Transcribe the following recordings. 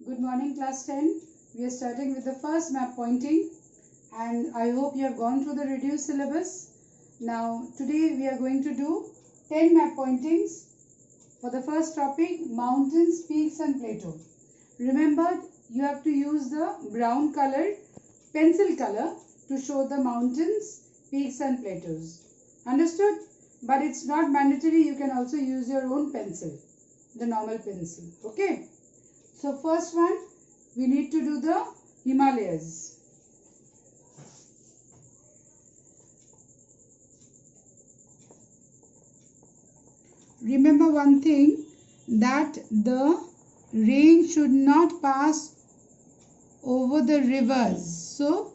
Good morning, class 10. We are starting with the first map pointing, and I hope you have gone through the reduced syllabus. Now, today we are going to do 10 map pointings for the first topic, mountains, peaks and plateau. Remember, you have to use the brown colored pencil color to show the mountains, peaks and plateaus. Understood? But it's not mandatory. You can also use your own pencil, the normal pencil. Okay? So first one, we need to do the Himalayas. Remember one thing, that the rain should not pass over the rivers. So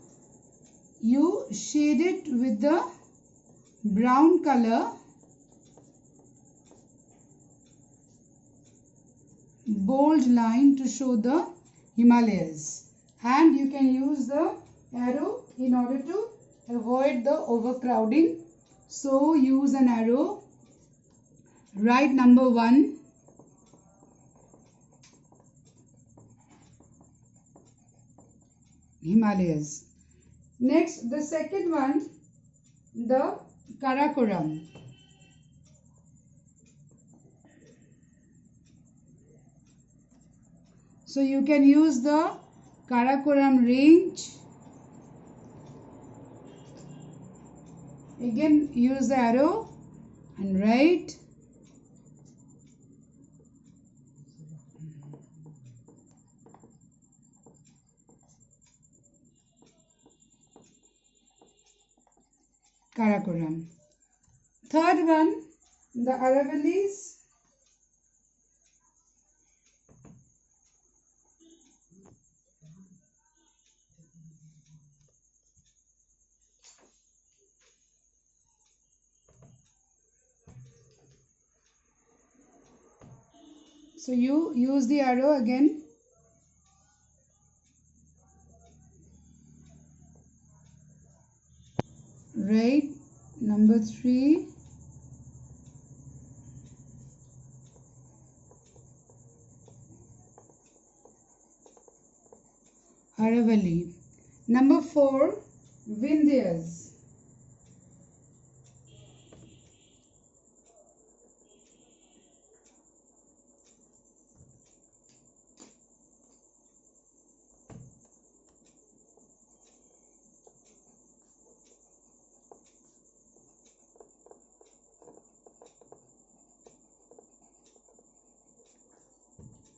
you shade it with the brown color, bold line to show the Himalayas, and you can use the arrow in order to avoid the overcrowding. So use an arrow, write number 1, Himalayas. Next, the second one, the Karakoram. So you can use the Karakoram range. Again use the arrow and write Karakoram. Third one, the Aravallis. So you use the arrow again. Write number 3. Aravalli. Number 4, Vindhyas.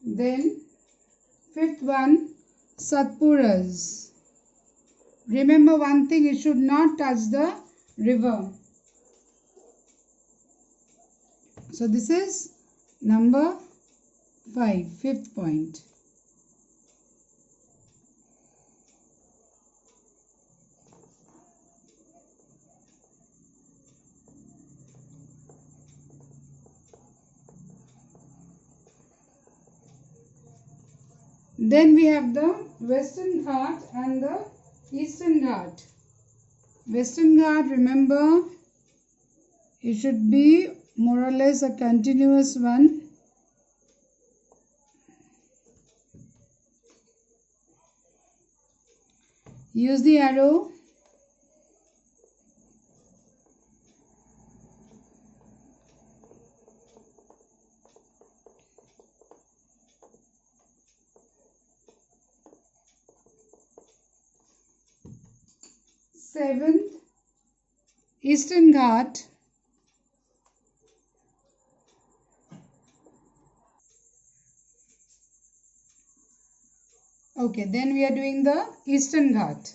Then fifth one, Satpuras. Remember one thing, it should not touch the river. So this is number 5, fifth point. Then we have the Western Ghat and the Eastern Ghat. Western Ghat, remember, it should be more or less a continuous one. Use the arrow. Seventh, Eastern Ghat. Okay, then we are doing the Eastern Ghat.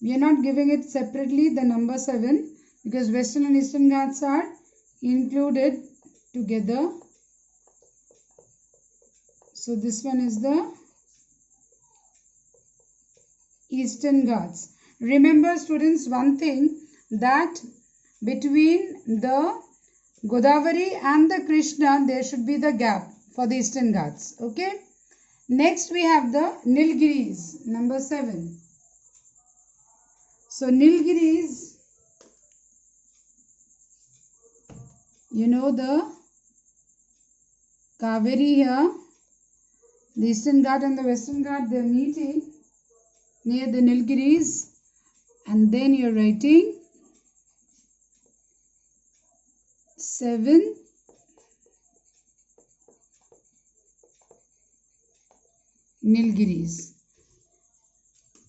We are not giving it separately, the number 7, because Western and Eastern Ghats are included together. So this one is the Eastern Ghats. Remember students one thing, that between the Godavari and the Krishna there should be the gap for the Eastern Ghats. Okay. Next we have the Nilgiris, number 7. So Nilgiris, you know the Kaveri here, The Eastern Ghat and the Western Ghat, they are meeting near the Nilgiris, and then you are writing 7 Nilgiris.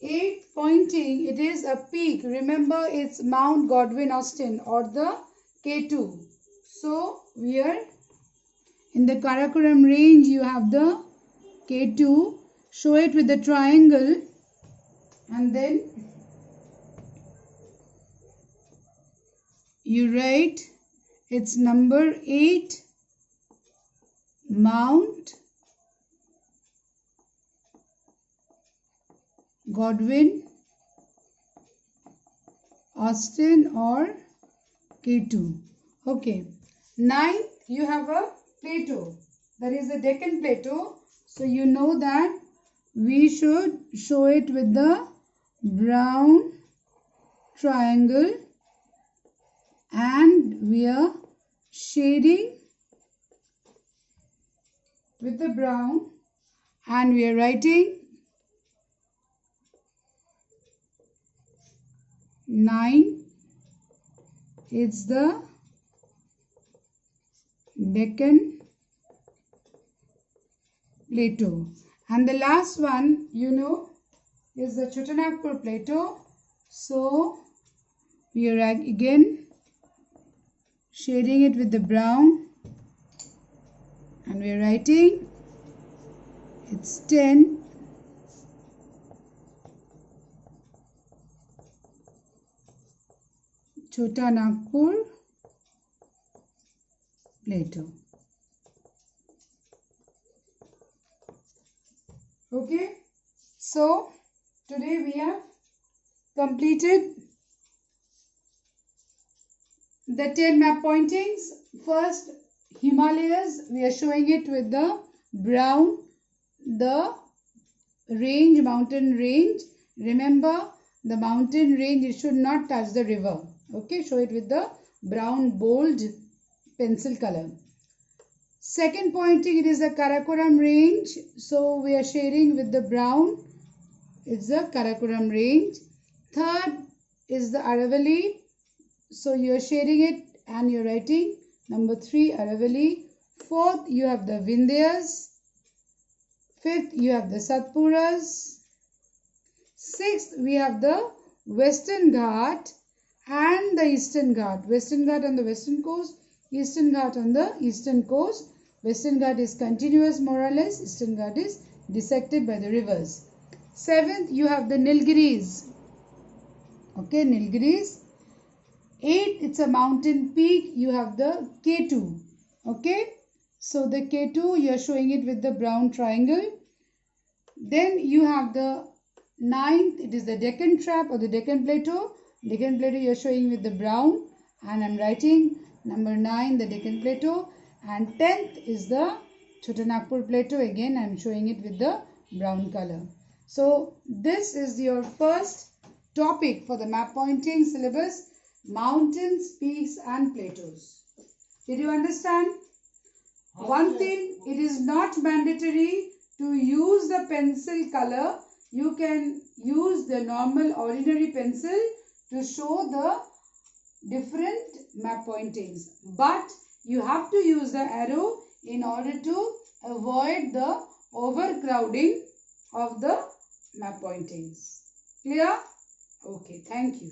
8 pointing, it is a peak. Remember, it's Mount Godwin Austen or the K2. So we are in the Karakoram range. You have the K2. Show it with the triangle, and then you write it's number 8 Mount Godwin Austen or K2. Okay. 9th, you have a plateau. That is the Deccan Plateau. So you know that we should show it with the brown triangle, and we are shading with the brown, and we are writing 9. It's the Deccan Plateau. And the last one, you know, is the Chotanagpur Plateau. So we are again shading it with the brown, and we are writing it's 10. Chotanagpur Plateau. Okay, so today we have completed the 10 map pointings. First, Himalayas, we are showing it with the brown, the range, mountain range. Remember, the mountain range, it should not touch the river. Okay, show it with the brown bold pencil color. Second pointing, it is the Karakoram range. So we are shading with the brown. It's the Karakoram range. Third is the Aravalli. So you are shading it and you are writing number 3 Aravalli. Fourth, you have the Vindhyas. Fifth, you have the Satpuras. Sixth, we have the Western Ghat and the Eastern Ghat. Western Ghat on the western coast, Eastern Ghat on the eastern coast. Western Ghat is continuous more or less. Eastern Ghat is dissected by the rivers. Seventh, you have the Nilgiris. Okay, Nilgiris. Eighth, it's a mountain peak. You have the K2. Okay, so the K2, you are showing it with the brown triangle. Then you have the 9th, it is the Deccan Trap or the Deccan Plateau. Deccan Plateau you are showing with the brown, and I am writing number 9, the Deccan Plateau. And 10th is the Chotanagpur Plateau. Again I am showing it with the brown color. So this is your first topic for the map pointing syllabus, mountains, peaks and plateaus. Did you understand? One thing, it is not mandatory to use the pencil color. You can use the normal ordinary pencil to show the different map pointings. But you have to use the arrow in order to avoid the overcrowding of the map pointings. Clear? Okay, thank you.